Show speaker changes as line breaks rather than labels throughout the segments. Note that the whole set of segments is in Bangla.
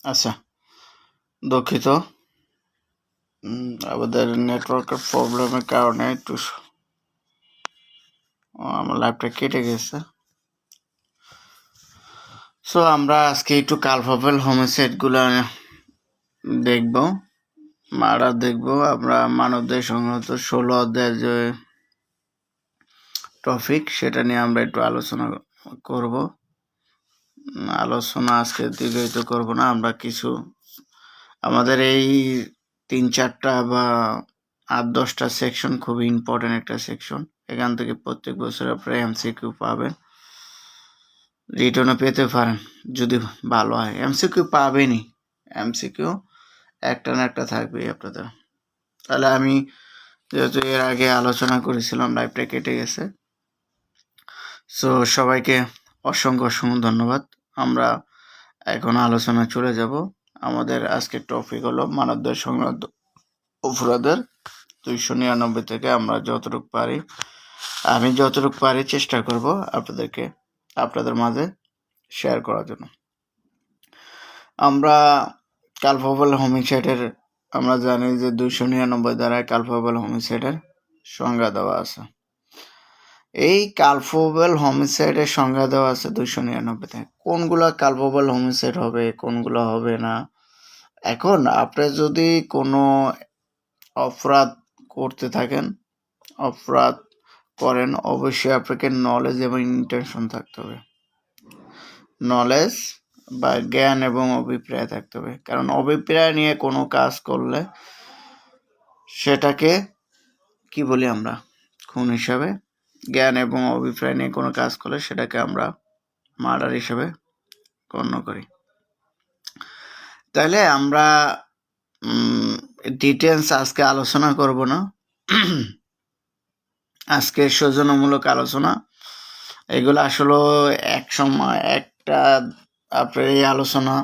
আচ্ছা, দুঃখিত। আমাদের নেটওয়ার্কের প্রবলেমের কারণে একটু আমার লাইভটা কেটে গেছে। সো আমরা আজকে একটু কালফাবেল হোমিসাইডগুলো দেখব, মার্ডার দেখব। আমরা মানবদের সংক্রান্ত 16 অধ্যায়ের যে টপিক সেটা নিয়ে আমরা একটু আলোচনা করব। আলোচনা আজকে দীর্ঘায়িত করব না। আমরা কিছু আমাদের এই 3-4টা বা 8-10টা সেকশন খুবই ইম্পর্টেন্ট একটা সেকশন। এখান থেকে প্রত্যেক বছর আপনারা এমসিকিউ পাবেন, রিটার্নও পেতে পারেন যদি ভালো হয়। এমসিকিউ পাবেনই, এমসিকিউ একটা না একটা থাকবেই আপনাদের। তাহলে আমি যেহেতু এর আগে আলোচনা করেছিলাম, লাইভটা কেটে গেছে। সো সবাইকে অসংখ্য অসংখ্য ধন্যবাদ। আমরা এখন আলোচনা চলে যাব। আমাদের আজকের টপিক হলো মানবদের সংক্রান্ত অপরাধের 299 থেকে আমরা আমি যতটুকু পারি চেষ্টা করব আপনাদের মাঝে শেয়ার করার জন্য। আমরা কালফাবেল হোমিসাইডের আমরা জানি যে 299 দ্বারা কালফাবেল হোমিসাইডের সংজ্ঞা দেওয়া আছে। এই কালফাবেল হোমিসাইডের সংজ্ঞা দেওয়া আছে 299-তে। কোনগুলা কালফাবেল হোমিসাইড হবে, কোনগুলো হবে না। এখন আপনি যদি কোনো অপরাধ করতে থাকেন, অপরাধ করেন, অবশ্যই আপনাকে নলেজ এবং ইন্টেনশন থাকতে হবে। নলেজ বা জ্ঞান এবং অভিপ্রায় থাকতে হবে। কারণ অভিপ্রায় নিয়ে কোনো কাজ করলে সেটাকে কি বলি আমরা? খুন হিসাবে। জ্ঞান এবং অভিপ্রায় নিয়ে কোনো কাজ করলে সেটাকে আমরা মার্ডার হিসাবে গণ্য করি। তাইলে আমরা ডিটেলস আজকে আলোচনা করব না। আজকে সৌজন্যমূলক আলোচনা, এগুলো আসলে এক সময় একটা আপনার এই আলোচনা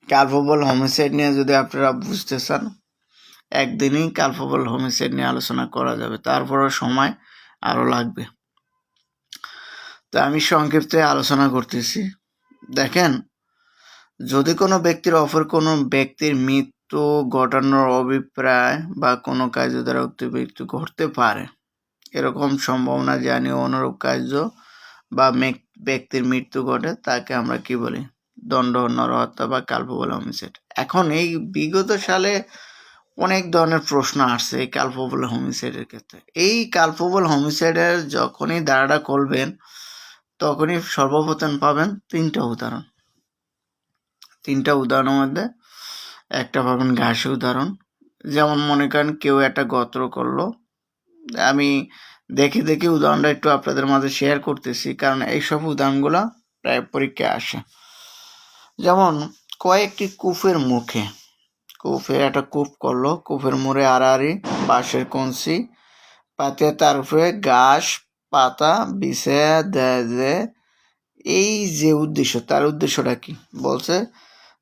কালফাবেল হোমিসাইড নিয়ে যদি আপনারা বুঝতে চান, একদিনই কালফাবেল হোমিসাইড নিয়ে আলোচনা করা যাবে, তারপরও সময় আরো লাগবে। তো আমি সংক্ষিপ্তে আলোচনা করতেছি। দেখেন, যদি কোনো ব্যক্তির অপর কোনো ব্যক্তির মৃত্যু ঘটানোর অভিপ্রায় বা কোনো কার্য দ্বারা উক্ত মৃত্যু ঘটতে পারে, এরকম সম্ভাবনা জানিয়ে অনুরূপ কার্য বা ব্যক্তির মৃত্যু ঘটে, তাকে আমরা কি বলি? দণ্ড নরহত্যা বা কালফাবেল হোমিসাইড। এখন এই বিগত সালে অনেক ধরনের প্রশ্ন আসছে এই কালফাবেল হোমিসাইডের ক্ষেত্রে। এই কালফাবেল হোমিসাইডের যখনই ধারাটা করবেন, তখনই সর্বপ্রথম পাবেন 3টা উদাহরণ। 3টা উদাহরণের মধ্যে একটা পাবেন ঘাসি উদাহরণ। যেমন মনে করেন কেউ একটা গত্র করলো, আমি দেখে উদাহরণটা একটু আপনাদের মাঝে শেয়ার করতেছি, কারণ এইসব উদাহরণগুলো প্রায় পরীক্ষায় আসে। যেমন কয়েকটি কূপের মুখে, কূপের একটা কূপ করলো, কূপের মোড়ে আড়াআড়ি বাঁশের কঞ্চি পাতিয়া, তার উপরে ঘাস পাতা বিছায়া দেয়। যে এই যে উদ্দেশ্য, তার উদ্দেশ্যটা কি বলছে?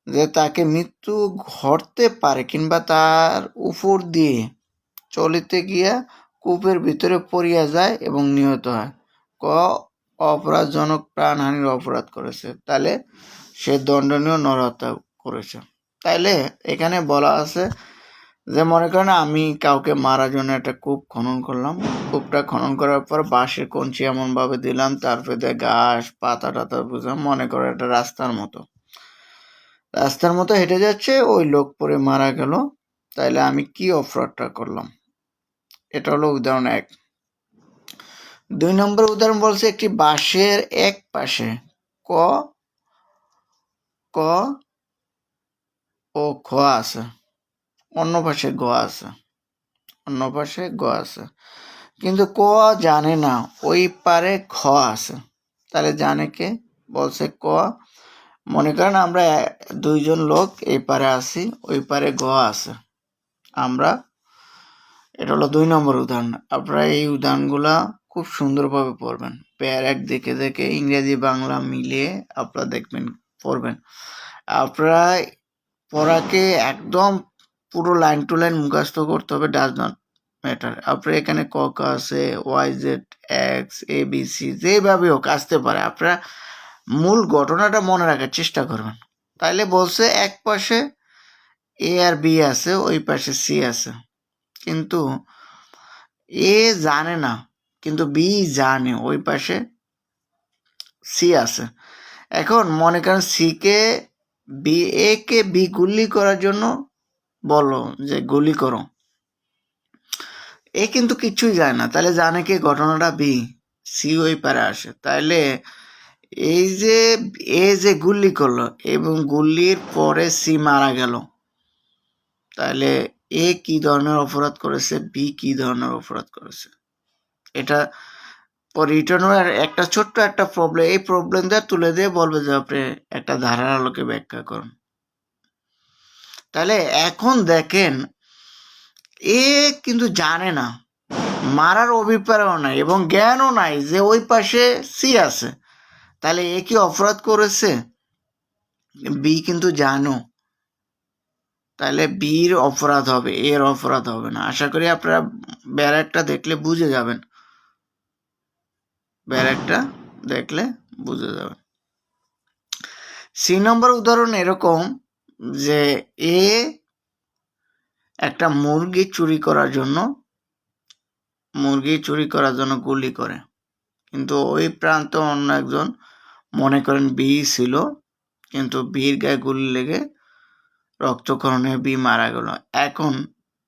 যে তাকে মৃত্যু ঘটতে পারে কিংবা তার উপর দিয়ে চলিতে গিয়া কূপের ভিতরে পড়িয়া যায় এবং নিহত হয়। অপরাধজনক প্রাণহানির অপরাধ করেছে, তাহলে সে দণ্ডনীয় নরহত্যা করেছে। তাইলে এখানে বলা আছে যে মনে করেন আমি কাউকে মারার জন্য একটা কূপ খনন করলাম। কূপটা খনন করার পর বাঁশের কঞ্চি এমনভাবে দিলাম, তারপরে দিয়ে ঘাস পাতা টাতা বুঝলাম, মনে করো একটা রাস্তার মতো হেঁটে যাচ্ছে, ওই লোক পরে মারা গেল। তাইলে আমি কি অপরাধটা করলাম? এটা হলো উদাহরণ 1। 2 নম্বর উদাহরণ বলছে একটি বাঁশের এক পাশে ক ও খ আছে, অন্য পাশে গ আছে, কিন্তু ক জানে না ওই পারে খ আছে। তাহলে জানে কে? বলছে ক। মনে করেন আমরা 2 জন লোক এই পারে আছি, ওই পারে গ আছে। এটা হলো 2 নম্বর উদাহরণ। আপনারা এই উদাহরণগুলা খুব সুন্দরভাবে পড়বেন, পেয়ার 1 দেখে ইংরেজি বাংলা মিলিয়ে আপনারা দেখবেন, পড়বেন। আপনারা পড়াকে একদম পুরো লাইন টু লাইন মুখস্থ করতে হবে, ডাজ নট ম্যাটার। আপনার এখানে ক আছে, Y Z x A B C যেভাবে হোক আসতে পারে, আপনারা মূল ঘটনাটা মনে রাখার চেষ্টা করবেন। তাইলে বলছে এক পাশে এ আর বি আছে, ওই পাশে সি আছে, কিন্তু এ জানে না, কিন্তু বি জানে ওই পাশে সি আছে। এখন মনে করেন এ কে বি গুলি করার জন্য বলো যে গুলি করো, এ কিন্তু কিছুই জানে না, তাহলে জানে কি ঘটনাটা বি, সি ওই পারে আসে। তাইলে এই যে এ যে গুলি করলো এবং গুলির পরে সি মারা গেল, তাহলে এ কি ধরনের অপরাধ করেছে, বি কি ধরনের অপরাধ করেছে, এটা রিটার্নের একটা ছোট্ট একটা প্রবলেম, এই প্রবলেমটা তুলে দিয়ে বলবে যে আপনি একটা ধারার আলোকে ব্যাখ্যা করুন। তাহলে এখন দেখেন এ কিন্তু জানে না, মারার অভিপ্রায়ও নাই এবং জ্ঞানও নাই যে ওই পাশে সি আছে, তাহলে এ কি অপরাধ করেছে? বি কিন্তু জানো, তাহলে বির অপরাধ হবে, এর অপরাধ হবে না। আশা করি আপনারা ব্যারাকটা দেখলে বুঝে যাবেন, ব্যারাকটা দেখলে বুঝে যাবেন। সি নম্বর উদাহরণ এরকম যে এ একটা মুরগি চুরি করার জন্য গুলি করে, কিন্তু ওই প্রান্তে অন্য একজন মনে করেন বি ছিল, কিন্তু বির গায়ে গুলি লেগে রক্তক্ষরণে বি মারা গেল। এখন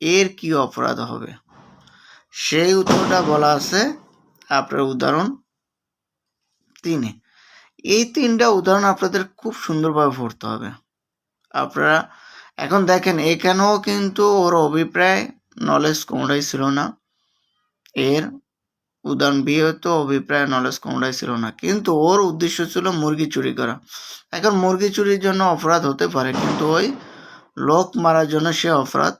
এর কি অপরাধ হবে, সেই উত্তরটা বলা আছে আপনার উদাহরণ 3-এ। এই 3টা উদাহরণ আপনাদের খুব সুন্দরভাবে পড়তে হবে। আপনারা এখন দেখেন এখানেও কিন্তু ওর অভিপ্রায় নলেজ কোনোটাই ছিল না, এর উদাহরণ বি হতো অভিপ্রায় নলেজ কোনোটাই ছিল না, কিন্তু ওর উদ্দেশ্য ছিল মুরগি চুরি করা। এখন মুরগি চুরির জন্য অপরাধ হতে পারে, কিন্তু ওই লোক মারার জন্য সে অপরাধ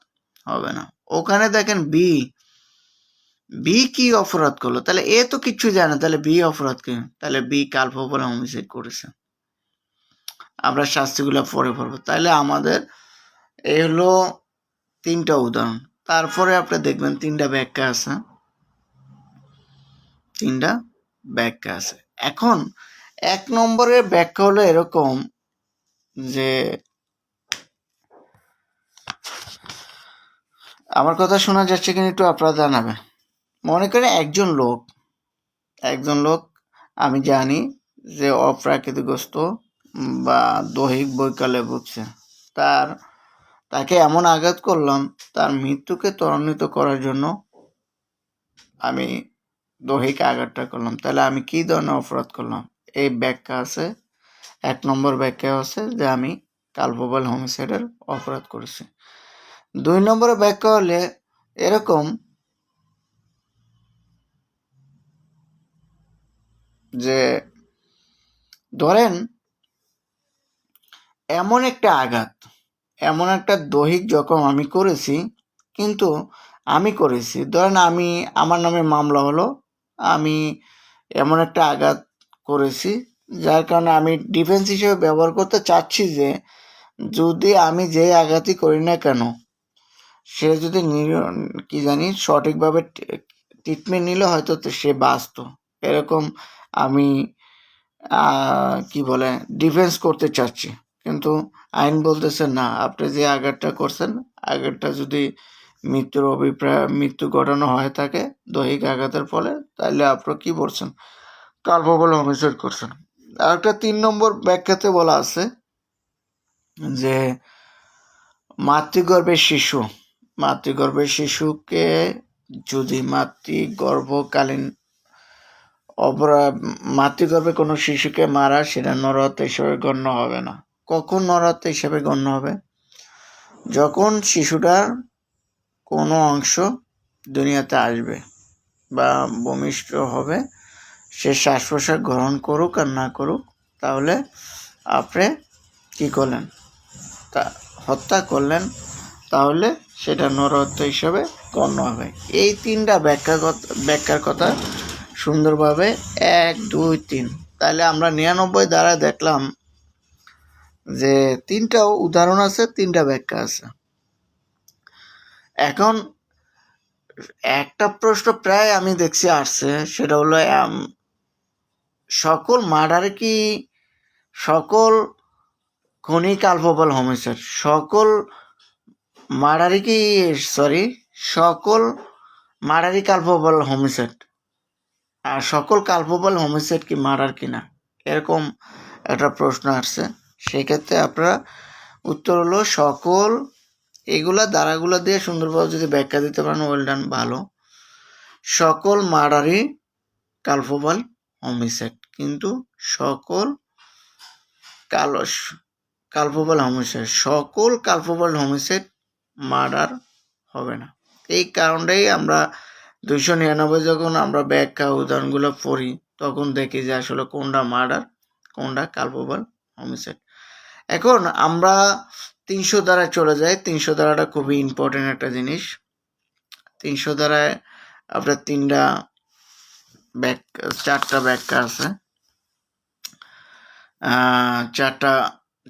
হবে না। ওখানে দেখেন বি কি অপরাধ করলো, তাহলে এ তো কিচ্ছু জানে, তাহলে বি অপরাধ কি? তাহলে বি কালপোপল হোমিসাইড করেছে। আমরা শাস্তিগুলো পরে পড়বো। তাহলে আমাদের এই হলো 3টা উদাহরণ। তারপরে আপনি দেখবেন 3টা ব্যাখ্যা আছে, 3টা ব্যাখ্যা আছে। এখন 1 নম্বরের ব্যাখ্যা হলো এরকম যে, আমার কথা শোনা যাচ্ছে কিনা একটু আপনারা জানাবেন। মনে করেন একজন লোক আমি জানি যে অপ্রাকৃতিকগ্রস্ত বা দৈহিক বৈকল্যে ভুগছে, তাকে এমন আঘাত করলাম, তার মৃত্যুকে ত্বরান্বিত করার জন্য আমি দৈহিক আঘাতটা করলাম, তাহলে আমি কি ধরনের অপরাধ করলাম? এই ব্যাখ্যা আছে, 1 নম্বর ব্যাখ্যা আছে যে আমি কালপোবল হোমিসাইডের অপরাধ করেছি। 2 নম্বরের ব্যাখ্যা হলে এরকম যে, ধরেন এমন একটা দৈহিক জখম আমি করেছি, কিন্তু ধরেন আমার নামে মামলা হলো, আমি এমন একটা আঘাত করেছি যার কারণে আমি ডিফেন্স হিসেবে ব্যবহার করতে চাচ্ছি যে যদি আমি যে আঘাতই করি না কেন, সে যদি সঠিকভাবে ট্রিটমেন্ট নিলে হয়তো সে বাঁচত, এরকম আমি কি বলে ডিফেন্স করতে চাচ্ছি। কিন্তু আইন বলতেছে না, আপনি যে আঘাতটা করছেন, আঘাতটা যদি মৃত্যু ঘটানো হয়ে থাকে দৈহিক আঘাতের ফলে, তাহলে আপনি কি বলছেন? কালপোবল হোমিসাইড করছেন। আর একটা 3 নম্বর ব্যাখ্যাতে বলা আছে যে মাতৃগর্ভের শিশুকে যদি মাতৃগর্ভে কোনো শিশুকে মারা, সেটা নরহত্যা হিসেবে গণ্য হবে না। কখন নরহত্যা হিসেবে গণ্য হবে? যখন শিশুটার কোনো অংশ দুনিয়াতে আসবে বা ভূমিষ্ঠ হবে, সে শ্বাস প্রশ্বাস গ্রহণ করুক আর না করুক, তাহলে আপনি কি করলেন? হত্যা করলেন, তাহলে সেটা নরহত্যা হিসেবে গণ্য হবে। এই 3টা ব্যাখ্যার কথা সুন্দরভাবে 1, 2, 3, তাহলে আমরা 99 দ্বারা দেখলাম যে 3টা উদাহরণ আছে, 3টা ব্যাখ্যা আছে। এখন একটা প্রশ্ন প্রায় আমি দেখছি আসছে, সেটা হলো সকল মার্ডারে কি সকল খুনি কালপেবল হোমিসাইড, সকল মার্ডারই কি সকল মার্ডারই কালপেবল হোমিসাইড, আর সকল কালপেবল হোমিসাইড কি মার্ডার কিনা, এরকম একটা প্রশ্ন আসছে। সেক্ষেত্রে আপনারা উত্তর হলো সকল, এগুলা দ্বারাগুলো দিয়ে সুন্দরভাবে যদি ব্যাখ্যা দিতে পারেন ওয়েল ডান, ভালো। সকল মার্ডারই কালপেবল হোমিসাইড, কিন্তু সকল কালপেবল হোমিসাইড, সকল কালপেবল হোমিসাইড মার্ডার হবে না। এই কারণটাই আমরা 299 যখন আমরা ব্যাখ্যা উদাহরণগুলো পড়ি তখন দেখি যে আসলে কোনটা মার্ডার, কোনটা কালপেবল হোমিসাইড। এখন আমরা 300 ধারায় চলে যাই। 300 ধারাটা খুবই ইম্পর্টেন্ট একটা জিনিস। 300 ধারায় আপনার চারটা ব্যাখ্যা আছে,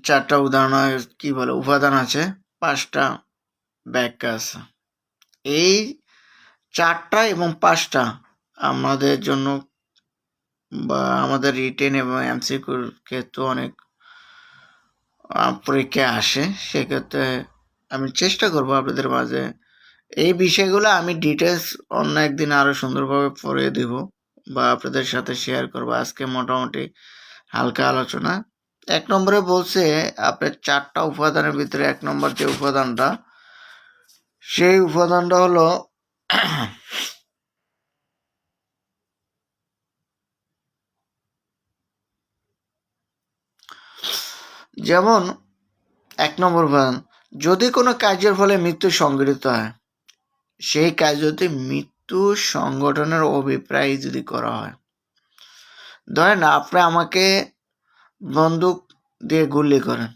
চারটা উদাহরণ কি বলে উপাদান আছে, 5টা ব্যাখ্যা আছে। এই 4টা এবং 5টা আমাদের জন্য বা আমাদের রিটেন এবং এমসিকিউর ক্ষেত্রে অনেক পরীক্ষায় আসে। সেক্ষেত্রে আমি চেষ্টা করব আপনাদের মাঝে এই বিষয়গুলো আমি ডিটেলস অন্য একদিন আরো সুন্দরভাবে পড়ে দিব বা আপনাদের সাথে শেয়ার করব। আজকে মোটামুটি হালকা আলোচনা। 1 নম্বরে বলছে আপনার 4টা উপাদানের ভিতরে 1 নম্বর যে উপাদানটা, সেই উপাদানটা হলো যেমন 1 নম্বর উপাদান, যদি কোনো কাজের ফলে মৃত্যু সংঘটিত হয়, সেই কাজ যদি মৃত্যু সংগঠনের অভিপ্রায় যদি করা হয়, ধরেন আপনি আমাকে বন্দুক দিয়ে গুলি করেন,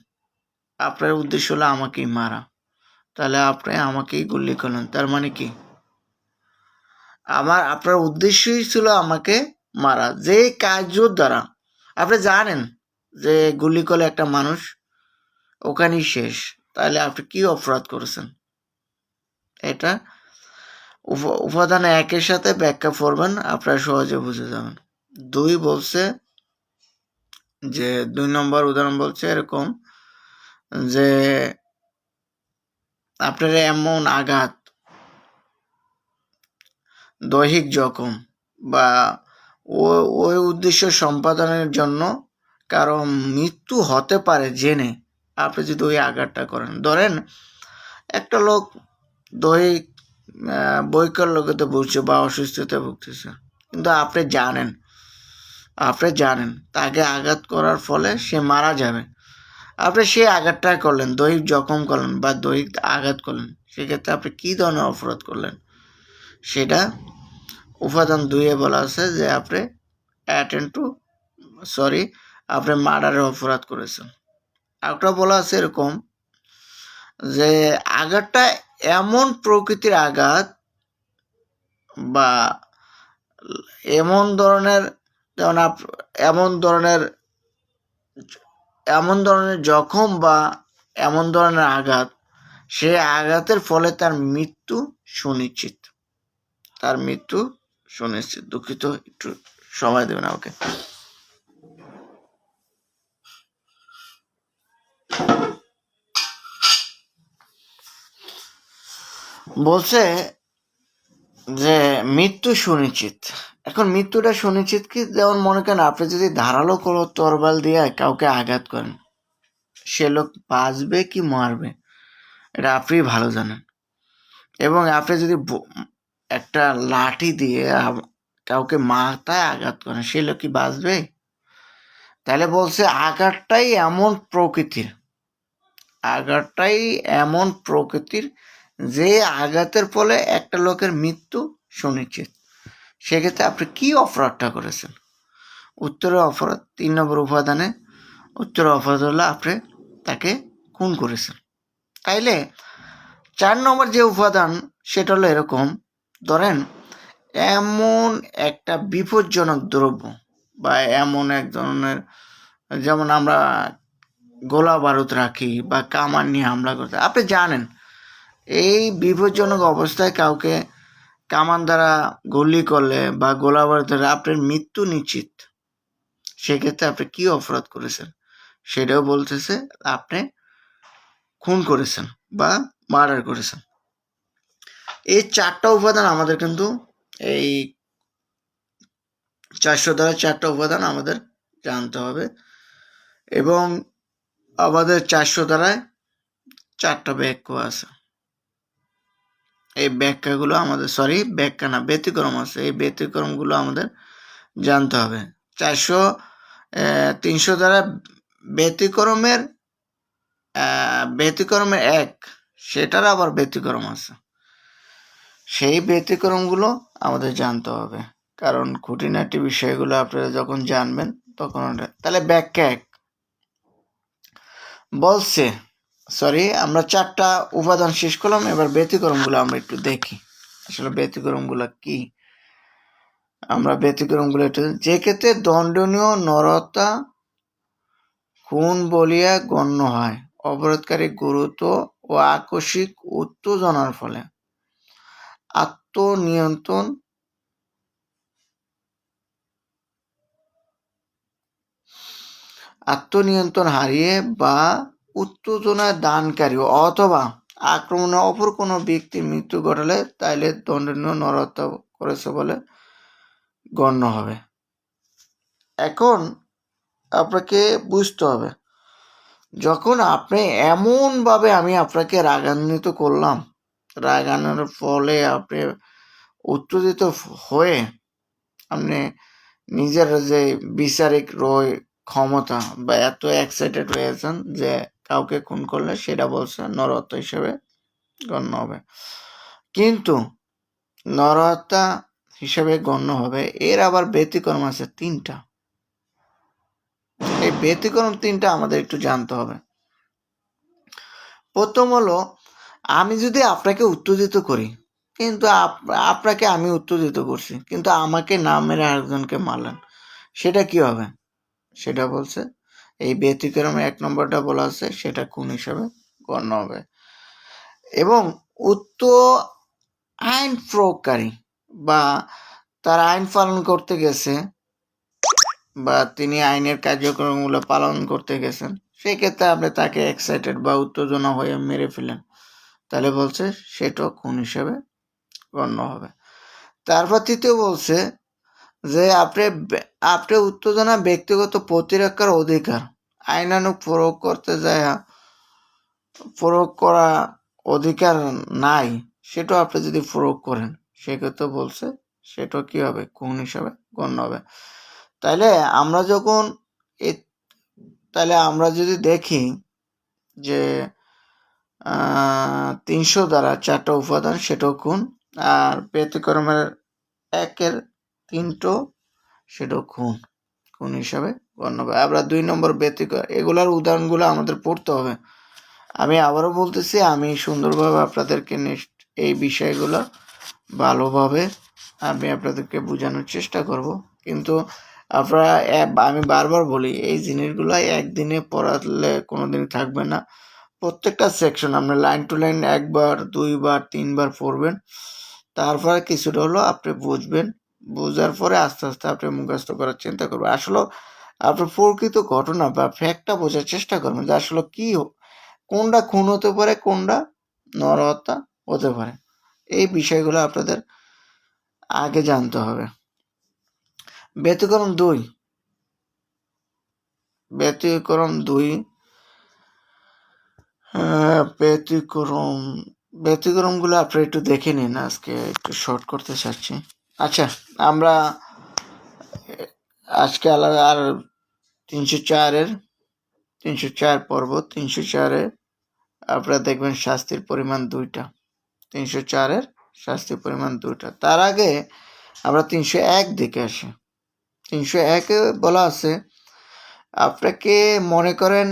আপনার উদ্দেশ্য হলো আমাকেই মারা, তাহলে আপনি আমাকেই গুলি করলেন, তার মানে কি আপনার উদ্দেশ্যই ছিল আমাকে মারা। যে কাজের দ্বারা আপনি জানেন যে গুলি করলে একটা মানুষ ওখানেই শেষ, তাহলে আপনি কি অপরাধ করেছেন? এটা উপাদান 1-এর সাথে ব্যাখ্যা করবেন, আপনারা সহজে বুঝে যাবেন। 2 বলছে যে 2 নম্বর উদাহরণ বলছে এরকম যে আপনার এমন আঘাত, দৈহিক জখম বা ওই উদ্দেশ্য সম্পাদনের জন্য কারণ মৃত্যু হতে পারে জেনে আপনি যদি ওই আঘাতটা করেন। ধরেন একটা লোক দৈহিক বৈকল্যতে ভুগছে বা অসুস্থতায় ভুগতেছে, কিন্তু আপনি জানেন তাকে আঘাত করার ফলে সে মারা যাবে, আপনি সেই আঘাতটা করলেন, দৈহিক জখম করলেন বা দৈহিক আঘাত করলেন, সেক্ষেত্রে আপনি কী ধরনের অপরাধ করলেন? সেটা উপাদান 2-এ বলা আছে যে আপনি আপনি মার্ডারের অপরাধ করেছেন। একটা বলা আছে এরকম যে আঘাতটা এমন প্রকৃতির আঘাত বা এমন ধরনের, যেমন এমন ধরনের জখম বা এমন ধরনের আঘাত, সে আঘাতের ফলে তার মৃত্যু সুনিশ্চিত। দুঃখিত, একটু সময় দেবেন আমাকে। বলছে যে মৃত্যু সুনিশ্চিত। এখন মৃত্যুটা সুনিশ্চিত কি, যেমন মনে করেন আপনি যদি ধারালো কোনো তরবাল দিয়ে কাউকে আঘাত করেন, সে লোক বাঁচবে কি মারবে এটা আপনি ভালো জানেন। এবং আপনি যদি একটা লাঠি দিয়ে কাউকে মাথায় আঘাত করেন, সে লোক কি বাঁচবে? তাহলে বলছে আঘাতটাই এমন প্রকৃতির যে আঘাতের ফলে একটা লোকের মৃত্যু সুনিশ্চিত। সেক্ষেত্রে আপনি কি অপরাধটা করেছেন? উত্তরের অপরাধ 3 নম্বর উপাদানে উত্তরের অপরাধ হলো আপনি তাকে খুন করেছেন। তাইলে 4 নম্বর যে উপাদান সেটা হলো এরকম, ধরেন এমন একটা বিপজ্জনক দ্রব্য বা এমন এক ধরনের, যেমন আমরা গোলা বারুদ রাখি বা কামান নিয়ে হামলা করতে, আপনি জানেন এই বিপজ্জনক অবস্থায় কাউকে কামান দ্বারা গুলি করলে বা গোলা বারুদ দ্বারা আপনার মৃত্যু নিশ্চিত। সেক্ষেত্রে আপনি কি অপরাধ করেছেন? সেটাও বলতেছে আপনি খুন করেছেন বা মার্ডার করেছেন। এই 4টা উপাদান আমাদের কিন্তু এই 400 দ্বারা 4টা উপাদান আমাদের জানতে হবে, এবং আমাদের 400 দ্বারায় 4টা বাক্য আছে। এই ব্যাখ্যাগুলো আমাদের ব্যাখ্যা না, ব্যতিক্রম আছে। এই ব্যতিক্রমগুলো আমাদের জানতে হবে। 300 দ্বারা ব্যতিক্রমের এক, সেটার আবার ব্যতিক্রম আছে। সেই ব্যতিক্রমগুলো আমাদের জানতে হবে, কারণ খুঁটিনাটি বিষয়গুলো আপনারা যখন জানবেন তখন তাহলে ব্যাখ্যা এক বলছে, আমরা 4টা উপাদান শেষ করলাম। এবার ব্যতিক্রমগুলো আমরা একটু দেখি, আসলে ব্যতিক্রমগুলো কি। আমরা ব্যতিক্রমগুলো একটু, যে ক্ষেত্রে দণ্ডনীয় নরতা খুন বলিয়া গণ্য হয়, অবরোধকারী গুরুত্ব ও আকস্মিক উত্তেজনার ফলে আত্মনিয়ন্ত্রণ হারিয়ে বা উত্তেজনা দানকারী অথবা আক্রমণে অপর কোনো ব্যক্তির মৃত্যু ঘটালে তাইলে দণ্ডনীয় নরহত্যা করেছে বলে গণ্য হবে। এখন আপনাকে বুঝতে হবে, যখন আপনি এমনভাবে আমি আপনাকে রাগান্বিত করলাম, রাগানোর ফলে আপনি উত্তেজিত হয়ে আপনি নিজের যে বিচারিক ক্ষমতা বা এত এক্সাইটেড হয়েছেন যে কাউকে খুন করলে সেটা বলছে নরহত্যা হিসেবে গণ্য হবে। কিন্তু নরহত্যা হিসেবে গণ্য হবে, এর আবার ব্যতিক্রম আছে 3টা। এই ব্যতিক্রম 3টা আমাদের একটু জানতে হবে। প্রথম হলো, আমি যদি আপনাকে উত্তেজিত করি, কিন্তু আপনাকে আমি উত্তেজিত করছি, কিন্তু আমাকে না মেরে আরেকজনকে মারলেন, সেটা কি হবে? সেটা বলছে এই ব্যতিক্রমে 1 নম্বরটা বলা আছে, সেটা খুন হিসাবে গণ্য হবে। এবং আইন প্রয়োগকারী বা তার আইন পালন করতে গেছে বা তিনি আইনের কার্যক্রমগুলো পালন করতে গেছেন, সেক্ষেত্রে আপনি তাকে এক্সাইটেড বা উত্তেজনা হয়ে মেরে ফেলেন, তাহলে বলছে সেটাও খুন হিসেবে গণ্য হবে। তারপর তৃতীয় বলছে যে আপনি উত্তেজনা ব্যক্তিগত প্রতিরক্ষার অধিকার আইনানুগ প্রয়োগ করা অধিকার নাই, সেটাও আপনি যদি প্রয়োগ করেন, সেক্ষেত্রে বলছে সেটা কি হবে? খুন হিসাবে গণ্য হবে। তাইলে আমরা যদি দেখি যে 300 দ্বারা 4টা উপাদান, সেটাও খুন, আর ব্যতিক্রমের 1-এর 3টো, সেটাও খুন হিসাবে গণ্য হবে। আমরা 2 নম্বর ব্যতিক্রম, এগুলার উদাহরণগুলো আমাদের পড়তে হবে। আমি আবারও বলতেছি, আমি সুন্দরভাবে আপনাদেরকে এই বিষয়গুলো ভালোভাবে আমি আপনাদেরকে বোঝানোর চেষ্টা করব, কিন্তু আপনারা আমি বারবার বলি, এই জিনিসগুলো একদিনে পড়ালে কোনোদিন থাকবে না। প্রত্যেকটা সেকশন আমরা লাইন টু লাইন 1বার 2বার 3বার পড়বেন, তারপরে কিছুটা হলো আপনি বুঝবেন, বোঝার পরে আস্তে আস্তে আপনি মুখস্থ করার চিন্তা করবেন। আসলে আপনার প্রকৃত ঘটনা বা ফ্যাক্টটা বোঝার চেষ্টা করবেন যে আসলে কি, কোনটা খুন হতে পারে, কোনটা নরহত্যা হতে পারে। এই বিষয়গুলো আপনাদের আগে জানতে হবে। ব্যতিক্রম 2, ব্যতিক্রমগুলো আপনি একটু দেখে নিন, আজকে একটু শর্ট করতে চাচ্ছি। আচ্ছা, আমরা আজকে আর 304 পর্ব, 304-এ আপনারা দেখবেন শাস্তির পরিমাণ 2টা। 304-এর শাস্তির পরিমাণ 2টা। তার আগে আমরা 301 দেখে আসি। 301-এ বলা আছে, আপনাকে মনে করেন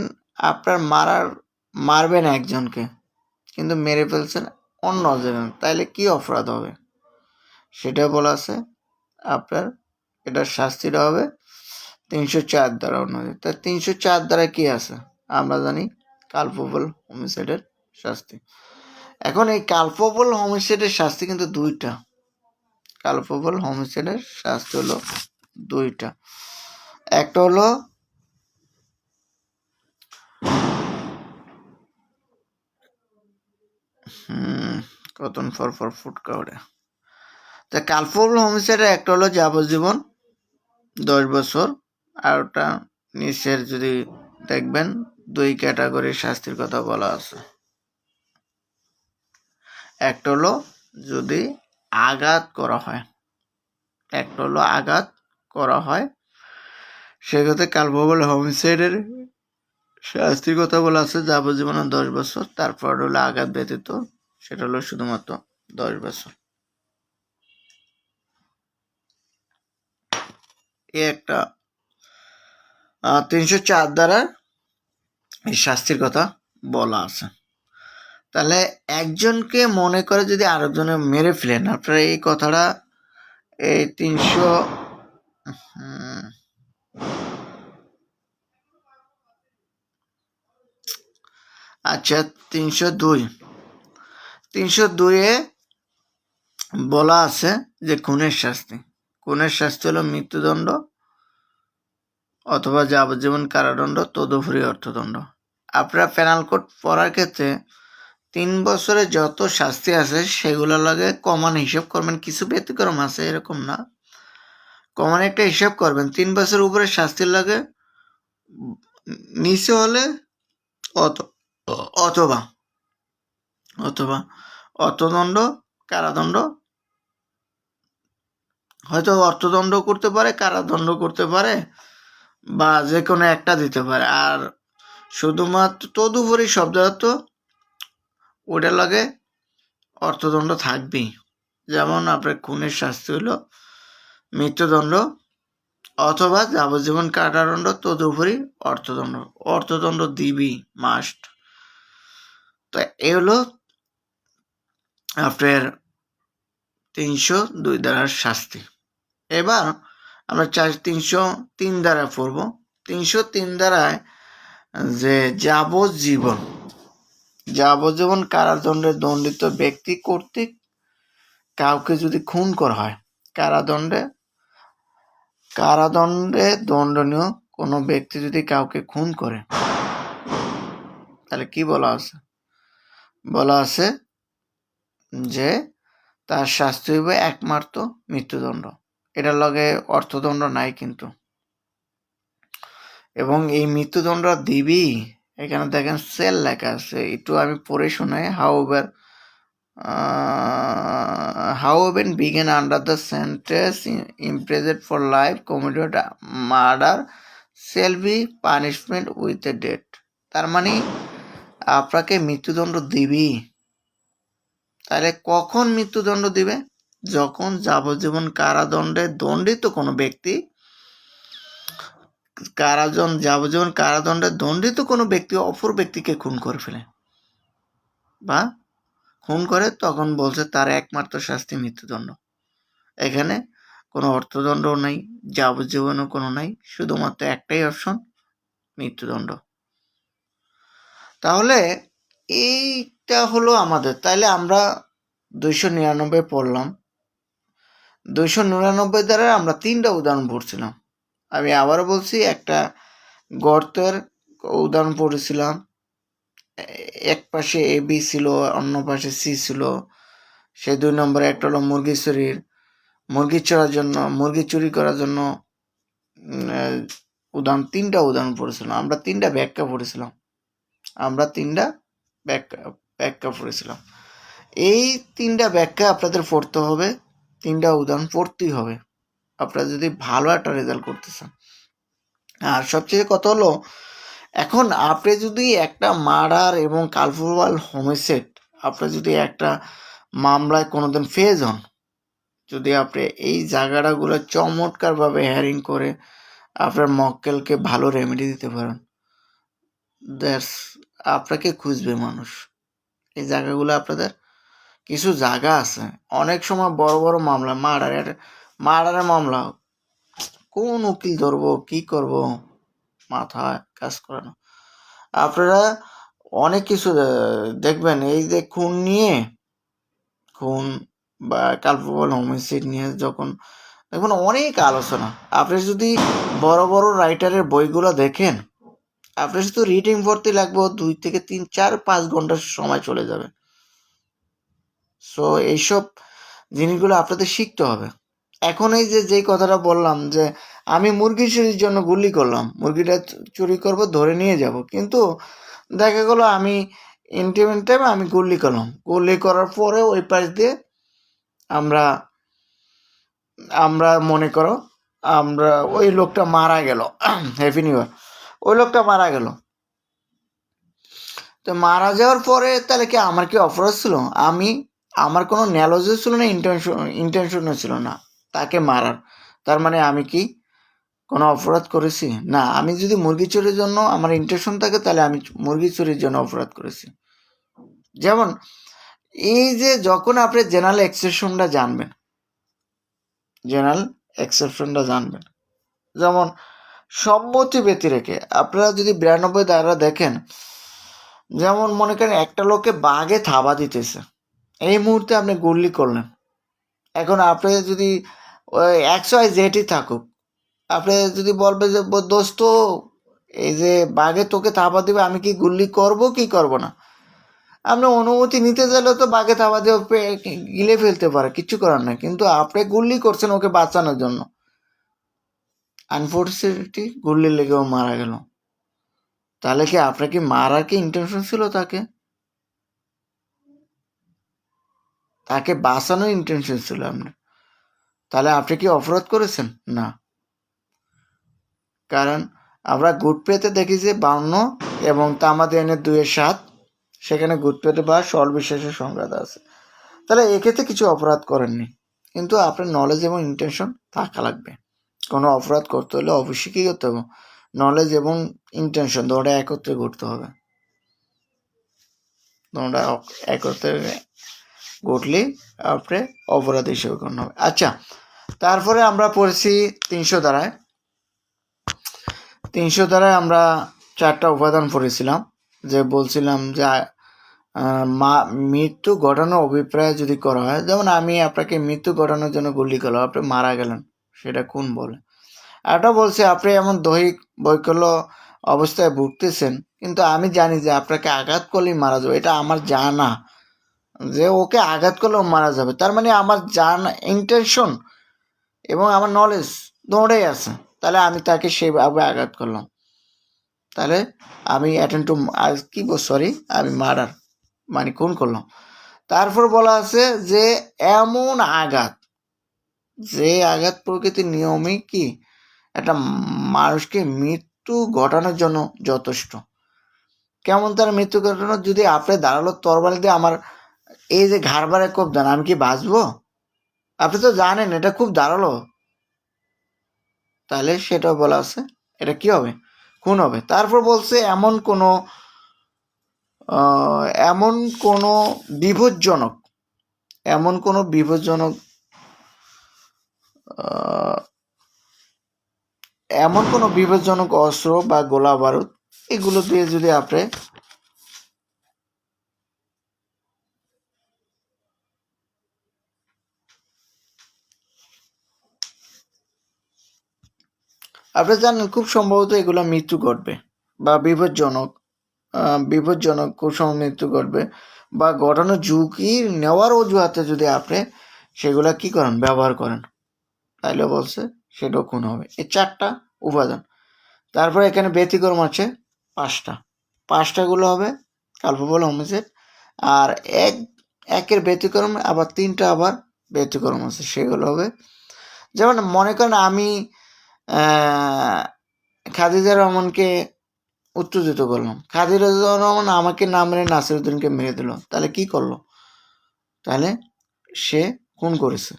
আপনার মারবেন একজনকে, কিন্তু মেরে ফেলছেন অন্যজন, তাইলে কি অপরাধ হবে? সেটা বলা আছে, আপনার এটার শাস্তিটা হবে 304 দ্বারা অনুযায়ী। তা 304 দ্বারা কি আছে? আমরা জানি কালপেবল হোমিসাইডের শাস্তি। এখন এই কালপেবল হোমিসাইডের শাস্তি কিন্তু 2টা। কালপেবল হোমিসাইডের শাস্তি হলো 2টা। একটা হলো কতন ফর ফুট কাউরে। তা কালফুল হোমিসাইডের একটা হলো যাবজ্জীবন 10 বছর, আর ওটা নিচের যদি দেখবেন 2 ক্যাটাগরির শাস্তির কথা বলা আছে। একটা হলো যদি আঘাত করা হয়, সেক্ষেত্রে কালফুল হোমিসাইডের শাস্তির কথা বলা আছে যাবজ্জীবন 10 বছর। তারপর হলো আঘাত ব্যতীত, সেটা হলো শুধুমাত্র 10 বছর। একটা 304 দ্বারা এই শাস্তির কথা বলা আছে। তাহলে একজনকে মনে করে যদি আরেকজনে মেরে ফেলেন, আপনারা এই কথাটা এই 300 আচ্ছা 302 বলা আছে যে খুনের শাস্তি হলো মৃত্যুদণ্ড অথবা যাবজ্জীবন কারাদণ্ড তদুপরি অর্থদণ্ড। আপনারা পেনাল কোড পড়ার ক্ষেত্রে 3 বছরে যত শাস্তি আছে সেগুলো লাগে কমন হিসাব করবেন, কিছু ব্যতিক্রম আছে, এরকম না, কমন একটা হিসাব করবেন। 3 বছর উপরে শাস্তির লাগে নিচে হলে অথবা অর্থদণ্ড, কারাদণ্ড, হয়তো অর্থদণ্ড করতে পারে, কারাদণ্ড করতে পারে, বা যে কোনো একটা দিতে পারে। আর শুধুমাত্র তদুপরি শব্দার্থ ওটা লাগে অর্থদণ্ড থাকবেই। যেমন আপনার খুনের শাস্তি হলো মৃত্যুদণ্ড অথবা যাবজ্জীবন কারাদণ্ড তদুপরি অর্থদণ্ড দিবি মাস্ট। তো এ হলো আপনার 302 ধারার শাস্তি। এবার আমরা 303 ধারা পড়ব। 303 ধারায় যে যাবজ্জীবন কারাদণ্ডে দণ্ডিত ব্যক্তি কর্তৃক কাউকে যদি খুন করা হয়, কারাদণ্ডে দণ্ডনীয় কোনো ব্যক্তি যদি কাউকে খুন করে, তাহলে কি বলা আছে যে তার শাস্তি হইবে একমাত্র মৃত্যুদণ্ড। এটার লগে অর্থদণ্ড নাই কিন্তু। এবং এই মৃত্যুদণ্ড দিবি, এখানে দেখেন সেল লেখা আছে, একটু আমি পড়ে শোনাই। However began under the sentence imprisoned for life committed murder shall be punishment with a death. তার মানে আপনাকে মৃত্যুদণ্ড দিবি। তাহলে কখন মৃত্যুদণ্ড দিবে? যখন যাবজ্জীবন কারাদণ্ডে দণ্ডিত কোনো ব্যক্তি যাবজ্জীবন কারাদণ্ডে দণ্ডিত কোনো ব্যক্তি অপর ব্যক্তিকে খুন করে ফেলে বা খুন করে, তখন বলছে তার একমাত্র শাস্তি মৃত্যুদণ্ড। এখানে কোনো অর্থদণ্ডও নাই, যাবজ্জীবনও কোনো নাই, শুধুমাত্র একটাই অপশন, মৃত্যুদণ্ড। তাহলে এইটা হলো আমাদের। তাইলে আমরা 299 পড়লাম। 299 দ্বারা আমরা 3টা উদাহরণ পড়ছিলাম। আমি আবারও বলছি, একটা গর্তের উদাহরণ পড়েছিলাম, এক পাশে এ বি ছিল, অন্য পাশে সি ছিল। সে 2 নম্বরে একটা হলো মুরগি চুরি করার জন্য তিনটা উদাহরণ পড়েছিলাম। আমরা 3টা ব্যাখ্যা পড়েছিলাম। এই 3টা ব্যাখ্যা আপনাদের পড়তে হবে, 3টা উদাহরণ পড়তেই হবে আপনারা যদি ভালো একটা রেজাল্ট করতে চান। আর সবচেয়ে কথা হলো, এখন আপনি যদি একটা মার্ডার এবং কালফুল হোমিসাইড আপনি যদি একটা মামলায় কোনোদিন ফেজ হন, যদি আপনি এই জায়গাটাগুলো চমৎকারভাবে হ্যারিং করে আপনার মক্কেলকে ভালো রেমেডি দিতে পারেন, আপনাকে খুঁজবে মানুষ। এই জায়গাগুলো আপনাদের কিছু জায়গা আছে, অনেক সময় বড় বড় মামলা, মার্ডারের মামলা, কোন উকিল ধরবো, কি করব, মাথায় কাজ করে না। আপনারা অনেক কিছু দেখবেন, এই যে খুন বা কালফুল হোমিসাইড নিয়ে যখন দেখুন অনেক আলোচনা। আপনি যদি বড় বড় রাইটারের বইগুলো দেখেন, আপনি শুধু রিডিং পড়তে লাগবে 2 থেকে 3, 4, 5 ঘন্টার সময় চলে যাবে। সো এইসব জিনিসগুলো আপনাদের শিখতে হবে। এখন এই যে কথাটা বললাম যে আমি মুরগি চুরির জন্য গুলি করলাম, মুরগিটা চুরি করব, ধরে নিয়ে যাব, কিন্তু দেখা গেল আমি ইন্টিমেট টাইমে আমি গুলি করলাম, গুলি করার পরে ওই পাশ দিয়ে আমরা আমরা মনে করো আমরা ওই লোকটা মারা গেল, হ্যাপি নিউ ইয়ার, ওই লোকটা মারা গেল। তো মারা যাওয়ার পরে তাহলে কি আমার কি অপরাধ ছিল? আমার কোনো ন্যালোজও ছিল না, ইন্টেনশনও ছিল না তাকে মারার। তার মানে আমি কি কোনো অপরাধ করেছি? না। আমি যদি মুরগি চুরির জন্য আমার ইন্টেনশন থাকে তাহলে আমি মুরগি চুরির জন্য অপরাধ করেছি। যেমন এই যে যখন আপনি জেনারেল এক্সেপশনটা জানবেন, যেমন সম্মতি ব্যতি রেখে আপনারা যদি 92 ধারা দেখেন, যেমন মনে করেন একটা লোককে বাঘে থাবা দিতেছে, এই মুহূর্তে আপনি গুলি করলেন। এখন আপনি যদি XYZ থাকুক, আপনি যদি বলবে যে দোস্ত এই যে বাঘে তোকে থাবা দিবে, আমি কি গুলি করব কি করব না, আপনি অনুমতি নিতে চাইলে তো বাঘে থাবা দিয়ে গিলে ফেলতে পারে, কিচ্ছু করার নাই। কিন্তু আপনি গুলি করছেন ওকে বাঁচানোর জন্য, আনফর্চুনেটলি গুলি লেগেও মারা গেল। তাহলে কি আপনার কি মারার কি ইন্টেনশন ছিল? তাকে বাঁচানোর ইন্টেনশন ছিল আপনার। তাহলে আপনি কি অপরাধ করেছেন? না। কারণ আমরা গুড পেতে দেখি যে 52 এবং তামাদিয়ানের 2-7, সেখানে গুড পেতে বা সরল বিশ্বাসের সংঘাত আছে। তাহলে এক্ষেত্রে কিছু অপরাধ করেননি, কিন্তু আপনার নলেজ এবং ইন্টেনশন থাকা লাগবে। কোনো অপরাধ করতে হলে অবশ্যই কী করতে হবে? নলেজ এবং ইন্টেনশন দুটোটা একত্রে ঘটতে হবে। দুটোটা একত্রে ঘটলে আপনি অপরাধ হিসেবে গণ্য হবে। আচ্ছা, তারপরে আমরা পড়েছি 300 ধারায়। 300 ধারায় আমরা 4টা উপাদান পড়েছিলাম, যে বলছিলাম যে মৃত্যু ঘটানোর অভিপ্রায় যদি করা হয়, যেমন আমি আপনাকে মৃত্যু ঘটানোর জন্য গুলি করলাম, আপনি মারা গেলেন, সেটা কোন বলে? এটা বলছে আপনি এমন দৈহিক বৈকল্য অবস্থায় ভুগতেছেন, কিন্তু আমি জানি যে আপনাকে আঘাত করলেই মারা যাবে, এটা আমার জানা যে ওকে আঘাত করলেও মারা যাবে। তার মানে আমার জানা, ইন্টেনশন এবং আমার নলেজ দৌড়েই আছে, তাহলে আমি তাকে সেইভাবে আঘাত করলাম, তাহলে আমি আমি মার্ডার মানে খুন করলাম। তারপর বলা আছে যে এমন আঘাত, যে আঘাত প্রকৃতির নিয়মে কি একটা মানুষকে মৃত্যু ঘটানোর জন্য যথেষ্ট। কেমন তার মৃত্যু ঘটানোর? যদি আপনি দাঁড়ালো তরবারি দিয়ে আমার এই যে ঘাড়বারে কোপ দেন, আমি কি বাঁচবো? আপনি তো জানেন এটা খুব দাঁড়ালো, তাহলে সেটাও বলা আছে এটা কি হবে? খুন হবে। তারপর বলছে এমন কোনো বিপজ্জনক অস্ত্র বা গোলা বারুদ এগুলো দিয়ে যদি আপনি জানেন খুব সম্ভবত এগুলো মৃত্যু ঘটবে বা বিপজ্জনক কুসম মৃত্যু ঘটবে বা ঘটানোর ঝুঁকি নেওয়ার অজুহাতে যদি আপনি সেগুলা কি করেন, ব্যবহার করেন, তাইলে বলছে সেটাও খুন হবে। এই 4টা উপাদান। তারপরে এখানে ব্যতিক্রম আছে 5টাগুলো হবে কালপ্রবল হোমিসাইড, আর একের ব্যতিক্রম আবার 3টা আবার ব্যতিক্রম আছে, সেগুলো হবে যেমন মনে করেন আমি খাদিজা রহমানকে উত্তেজিত করলাম, খাদিজা রহমান আমাকে না মেরে নাসিরউদ্দিনকে মেরে দিল, তাহলে কি করলো? তাহলে সে খুন করেছে।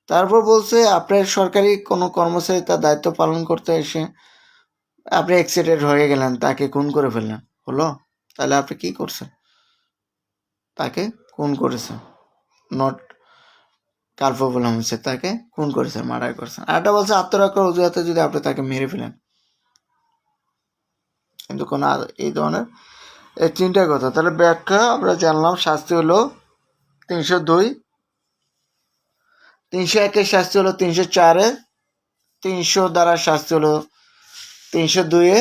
তারপর বলছে আপনার সরকারি কোনো কর্মচারী তার দায়িত্ব পালন করতে এসে আপনি অ্যাক্সিডেন্ট হয়ে গেলেন, তাকে খুন করে ফেললেন, হলো? তাহলে আপনি কি করছেন? তাকে খুন করেছেন, নট কালপ্রবল হোমিসাইড, তাকে খুন করেছেন, মার্ডার করেছেন। আরেকটা বলছে আত্মরক্ষার অজুহাতে যদি আপনি তাকে মেরে ফেলেন, কিন্তু কোনো এই ধরনের এই 3টা কথা। তাহলে ব্যাখ্যা আমরা জানলাম। শাস্তি হলো 302, 301-এর শাস্তি হলো 304-এ, 300 দ্বারা শাস্তি হলো 302-এ,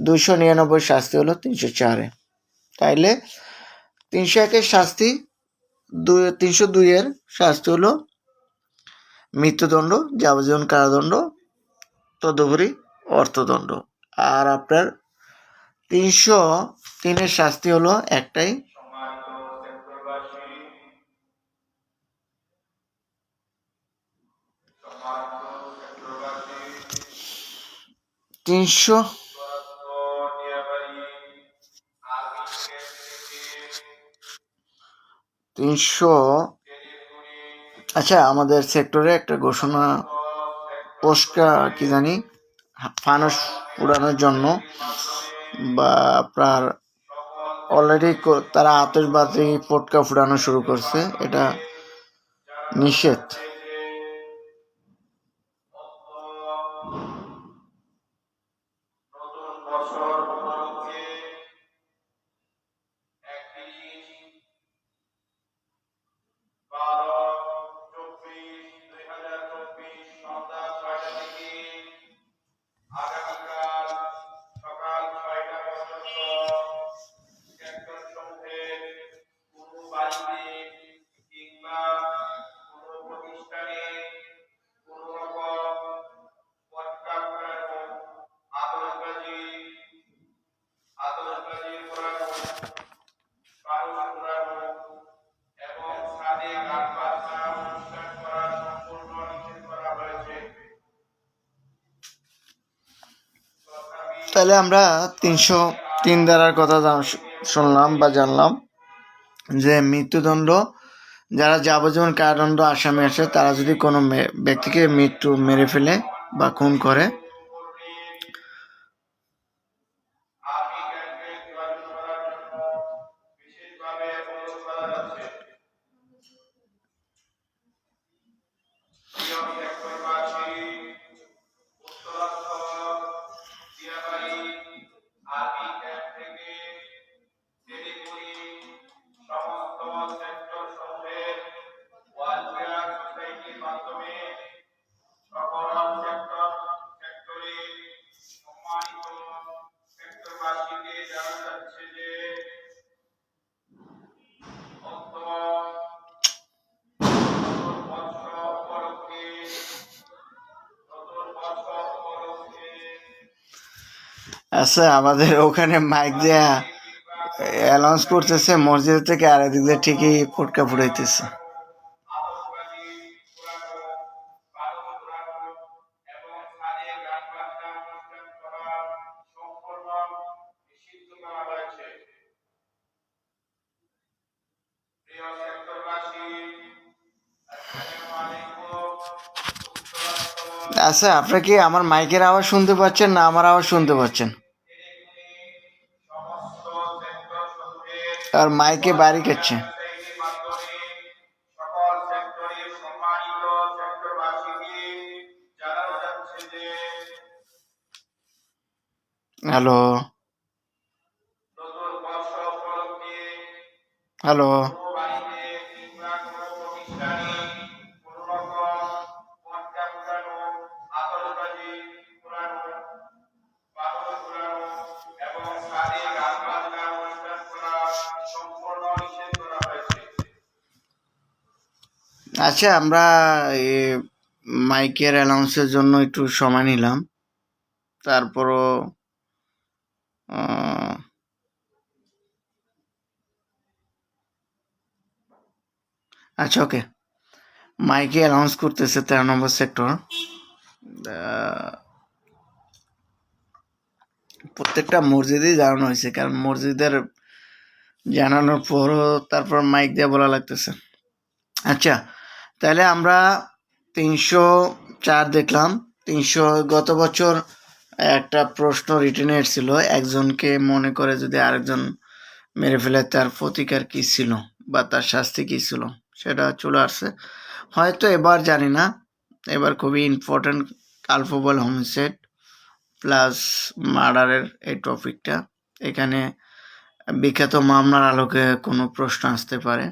299 শাস্তি হলো 304-এ। তাইলে 301-এর শাস্তি 302 এর শাস্তি হলো মৃত্যুদণ্ড, যাবজ্জীবন কারাদণ্ড, তদুপরি অর্থদণ্ড। আর আপনার 303-এর শাস্তি হলো একটাই, 300 আচ্ছা, আমাদের সেক্টরে একটা ঘোষণা পোস্টকা কি জানি ফানুস উড়ানোর জন্য বা আপনার অলরেডি তারা আতশবাজি পটকা ফুটানো শুরু করছে, এটা নিষেধ। তাহলে আমরা 303 ধারার কথা শুনলাম বা জানলাম যে মৃত্যুদণ্ড, যারা যাবজ্জীবন কারাদণ্ড আসামি আছে, তারা যদি কোনো ব্যক্তিকে মেরে ফেলে বা খুন করে, আচ্ছা, আমাদের ওখানে মাইক দেয়া অ্যানাউন্স করতেছে মসজিদ থেকে, আর এদিক দিয়ে ঠিকই পটকা ফুটাইতেছে। আচ্ছা, আপনারা কি আমার মাইকের আওয়াজ শুনতে পাচ্ছেন না আমার আওয়াজ শুনতে পাচ্ছেন? আর মাইকে বাড়ি কাটছে। হ্যালো হ্যালো আচ্ছা, আমরা মাইকের অ্যানাউন্সের জন্য একটু সময় নিলাম, তারপরও আচ্ছা ওকে, মাইকে অ্যানাউন্স করতেছে 13 নম্বর সেক্টর। প্রত্যেকটা মসজিদেই জানানো হয়েছে, কারণ মসজিদের জানানোর পরও তারপর মাইক দিয়ে বলা লাগতেছে। আচ্ছা, তাহলে আমরা 304 দেখলাম। গত বছর একটা প্রশ্ন রিটেনে এসেছিল, একজনকে মনে করে যদি আরেকজন মেরে ফেলে তার প্রতিকার কি ছিল বা তার শাস্তি কি ছিল, সেটা চলে আসছে। হয়তো এবার জানি না, এবার খুবই ইম্পর্টেন্ট কালপেবল হোমিসাইড প্লাস মার্ডারের এই টপিকটা। এখানে বিখ্যাত মামলার আলোকে কোনো প্রশ্ন আসতে পারে,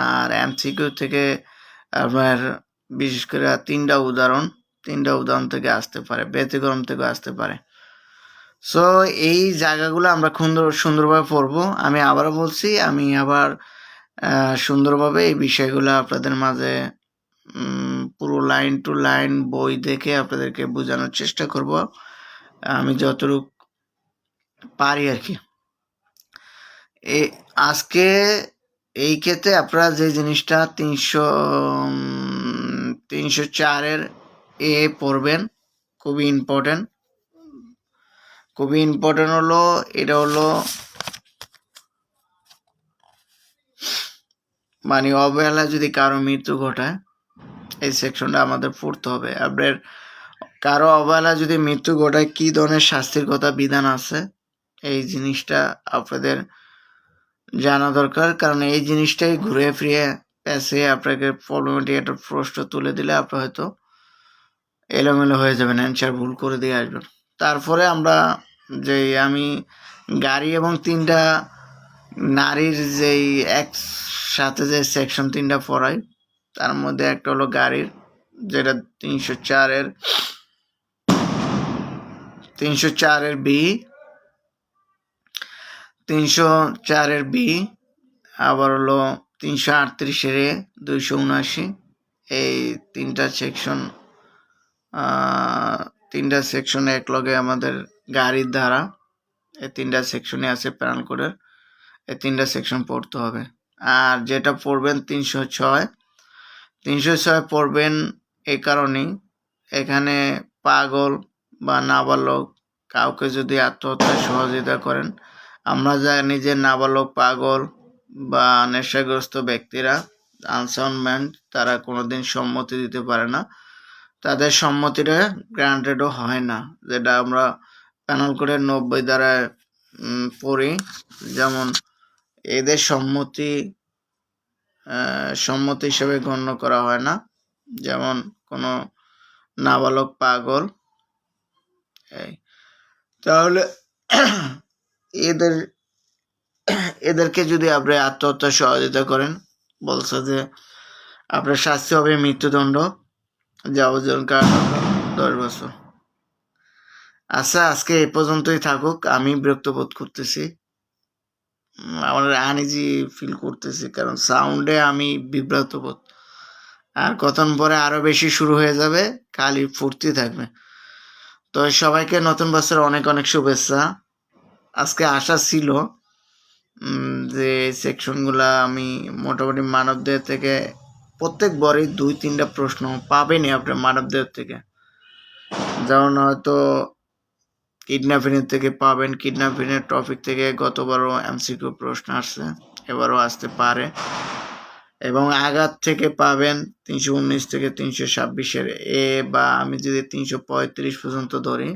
আর এমসিকিউ থেকে আপনার বিশেষ করে তিনটা উদাহরণ থেকে আসতে পারে, ব্যতিক্রম থেকে আসতে পারে। সো এই জায়গাগুলো আমরা সুন্দরভাবে পড়বো। আমি আবারও বলছি, আমি আবার সুন্দরভাবে এই বিষয়গুলো আপনাদের মাঝে পুরো লাইন টু লাইন বই দেখে আপনাদেরকে বোঝানোর চেষ্টা করব আমি যতটুকু পারি আর কি। আজকে এই ক্ষেত্রে আপনারা যে জিনিসটা 304-এর এ পড়বেন, খুবই ইম্পর্টেন্ট হলো এটা হলো মানে অবহেলা যদি কারো মৃত্যু ঘটায়, এই সেকশনটা আমাদের পড়তে হবে। আপনার কারো অবহেলা যদি মৃত্যু ঘটায় কি ধরনের শাস্তির কথা বিধান আছে, এই জিনিসটা আপনাদের জানা দরকার। কারণ এই জিনিসটাই ঘুরে ফিরে পেঁচিয়ে আপনাকে প্রবলেমেটিক একটা প্রশ্ন তুলে দিলে আপনি হয়তো এলোমেলো হয়ে যাবেন, অ্যান্সার ভুল করে দিয়ে আসবেন। তারপরে আমরা আমি গাড়ি এবং 3টা নারীর যেই একসাথে যে সেকশন 3টা পড়াই, তার মধ্যে একটা হলো গাড়ির, যেটা 304-এর বি, 304-এর বি, আবার হলো 338-এর এ, 279, এই 3টা সেকশন একলগে আমাদের গাড়ির ধারা, এই 3টা সেকশনে আছে প্যানেল কোডের, এই 3টা সেকশন পড়তে হবে। আর যেটা পড়বেন 306 পড়বেন এই কারণেই, এখানে পাগল বা নাবালক কাউকে যদি আত্মহত্যায় সহযোগিতা করেন, আমরা জানি যে নাবালক, পাগল বা নেশাগ্রস্ত ব্যক্তিরা আনসাউন্ড মাইন্ড, তারা কোনোদিন সম্মতি দিতে পারে না, তাদের সম্মতিটা গ্রান্টেডও হয় না, যেটা আমরা প্যানেল কোডের 90 দ্বারায় পড়ি। যেমন এদের সম্মতি হিসেবে গণ্য করা হয় না, যেমন কোনো নাবালক, পাগল। তাহলে এদেরকে যদি আপনি আত্মহত্যা সহযোগিতা করেন, বলছে যে আপনার শাস্তি হবে মৃত্যুদণ্ড, যাবজ্জীবন কারাদণ্ড 10 বছর। আচ্ছা, আজকে এ পর্যন্তই থাকুক। আমি বিরক্ত বোধ করতেছি, আমার আনইজি ফিল করতেছি, কারণ সাউন্ডে আমি বিব্রত বোধ, আর কতক্ষণ পরে আরো বেশি শুরু হয়ে যাবে, খালি ফুর্তি থাকবে। তো সবাইকে নতুন বছর অনেক অনেক শুভেচ্ছা। আজকে আশা ছিল যে সেকশনগুলা আমি মোটামুটি মানবদের থেকে প্রত্যেক বরই 2-3টা প্রশ্ন পাবেনই আপনি মানবদের থেকে, যেমন হয়তো কিডন্যাপিংয়ের থেকে পাবেন, কিডন্যাপিংয়ের টপিক থেকে গতবারও এমসিকিউ প্রশ্ন আসছে, এবারও আসতে পারে, এবং আঘাত থেকে পাবেন 319 থেকে 326-এর এ, বা আমি যদি 335 পর্যন্ত ধরি,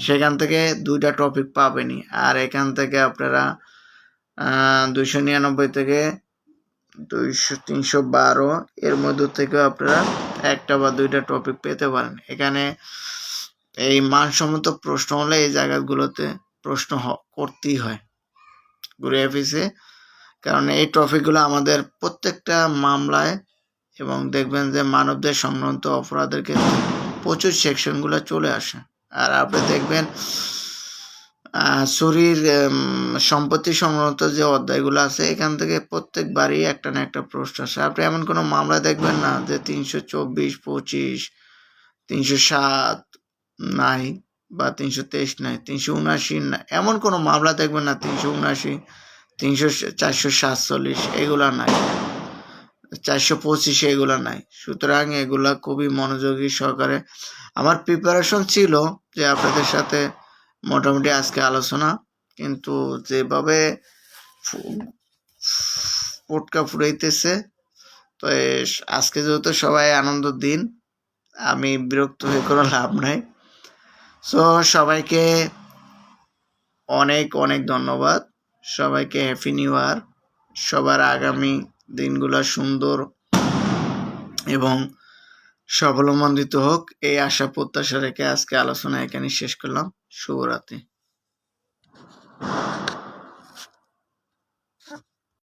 সেখান থেকে 2টা টপিক পাবেনই। আর এখান থেকে আপনারা 299 থেকে 312 এর মধ্যে থেকে আপনারা একটা বা 2টা টপিক পেতে পারেন। এখানে এই মানসম্মত প্রশ্ন হলে এই জায়গাগুলোতে প্রশ্ন করতেই হয় ঘুরে ফিরে, কারণ এই টপিকগুলো আমাদের প্রত্যেকটা মামলায়, এবং দেখবেন যে মানবদের সংক্রান্ত অপরাধের ক্ষেত্রে প্রচুর সেকশনগুলো চলে আসে। আর আপনি দেখবেন শরীর সম্পত্তি সংক্রান্ত যে অধ্যায়গুলো আছে, এখান থেকে প্রত্যেকবারই একটা না একটা প্রশ্ন আসে। আপনি এমন কোনো মামলা দেখবেন না যে 324, 25, 307 নাই, বা 323 নাই, 379 না, এমন কোনো মামলা দেখবেন না 379, 447 এগুলা নাই, 425 এগুলা নাই। সুতরাং এগুলা খুবই মনোযোগী সহকারে আমার প্রিপারেশন ছিল যে আপনাদের সাথে মোটামুটি আজকে আলোচনা, কিন্তু যেভাবে পটকা ফুরাইতেছে, তো আজকে যেহেতু সবাই আনন্দ দিন, আমি বিরক্ত হয়ে কোনো লাভ নাই। সো সবাইকে অনেক অনেক ধন্যবাদ, সবাইকে হ্যাপি নিউ ইয়ার, সবার আগামী দিনগুলো সুন্দর এবং সফলমণ্ডিত হোক, এই আশা প্রত্যাশা রেখে আজকে আলোচনা এখানে শেষ করলাম। শুভরাত্রি।